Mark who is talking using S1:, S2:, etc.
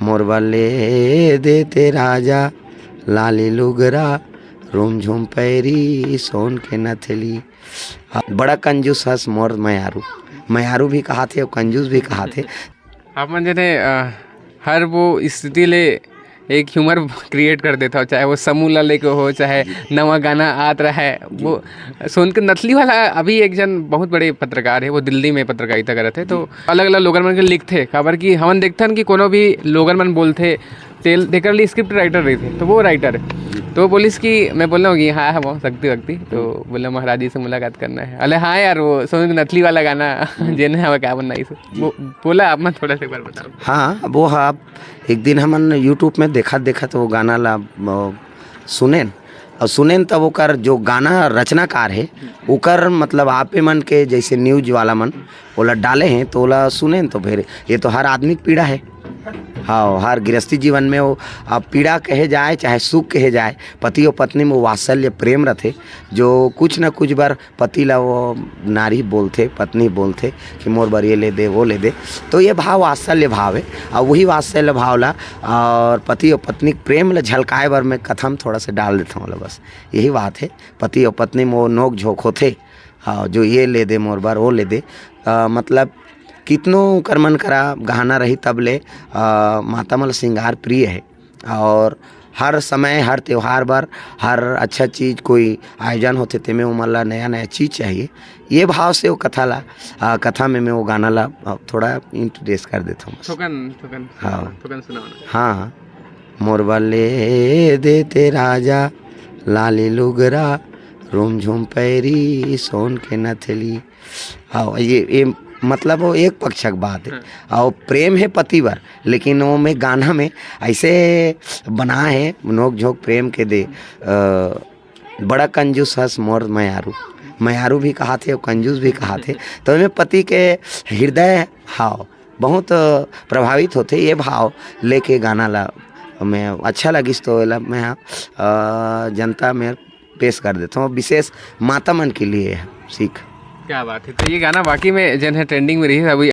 S1: मोरबा ले देते राजा लाली लुगरा रूम झूम पैरी सोन के नथली। बड़ा कंजूस हस मोर मयारू भी कहा थे और कंजूस भी कहा थे।
S2: अपन जने हर वो स्थिति ले एक ह्यूमर क्रिएट कर देता हो, चाहे वो समूह ला लेके हो, चाहे नवा गाना आत रहा है वो सुन के। नथली वाला अभी एक जन बहुत बड़े पत्रकार है, वो दिल्ली में पत्रकारिता करते थे, तो अलग अलग लोगन मन के लिखते खबर कि हमन देखथन कि कोनो भी लोगन मन बोलते तेल देकर लिए स्क्रिप्ट राइटर रही थे, तो वो राइटर है। तो पुलिस की मैं बोल रहा हूँ कि हाँ वो सकती तो बोला महाराज जी से मुलाकात करना है। अरे हाँ यार वो सोन नथली वाला गाना जेने हमें क्या बनना इसे वो बोला आप मैं थोड़ा सा एक बार बताओ।
S1: हाँ वो हाँ एक दिन हमन यूट्यूब में देखा तो वो गाना ला सुनेन तब ओकर जो गाना रचनाकार है ओकर मतलब आपे मन के जैसे न्यूज वाला मन ओला डाले हैं तो ओला सुनेन तो फिर ये तो हर आदमी की पीड़ा है। हाँ हर गृहस्थी जीवन में वो अब पीड़ा कहे जाए चाहे सुख कहे जाए, पति और पत्नी में वात्सल्य प्रेम रहते जो कुछ न कुछ बार पति ला वो नारी बोलते पत्नी बोलते कि मोर बर ये ले दे वो ले दे, तो ये भाव वात्सल्य भाव है। और वही वात्सल्य भाव ला और पति और पत्नी प्रेम ला झलकाए बर मैं कथम थोड़ा सा डाल देता हूँ। बस यही बात है, पति और पत्नी में वो नोक झोंक होते। हाँ जो ये ले दे मोर बर वो ले दे, मतलब कितनों कर्मन करा गहना रही तब ले माता मल श्रृंगार प्रिय है। और हर समय हर त्यौहार पर हर अच्छा चीज़ कोई आयोजन होते थे में वो मला नया नया चीज़ चाहिए। ये भाव से वो कथा में मैं वो गाना ला थोड़ा इंट्रोड्यूस कर देता हूँ।
S2: थोकन
S1: हाँ
S2: सुनाओ।
S1: हाँ मोरबा ले देते राजा लाली लुगरा रूम झूम पैरी सोन के नथली। हाँ ये मतलब वो एक पक्षक बात है और प्रेम है पति वर, लेकिन वो में गाना में ऐसे बना है नोक झोंक प्रेम के दे। बड़ा कंजूस हस मोर मयारू भी कहा थे और कंजूस भी कहा थे, तो में पति के हृदय हाव बहुत प्रभावित होते। ये भाव लेके गाना ला मैं अच्छा लगिस तो मैं जनता में पेश कर देता हूँ, विशेष माता मन के लिए सीख।
S2: क्या बात है। तो ये गाना बाकी में जन है ट्रेंडिंग में रही है अभी।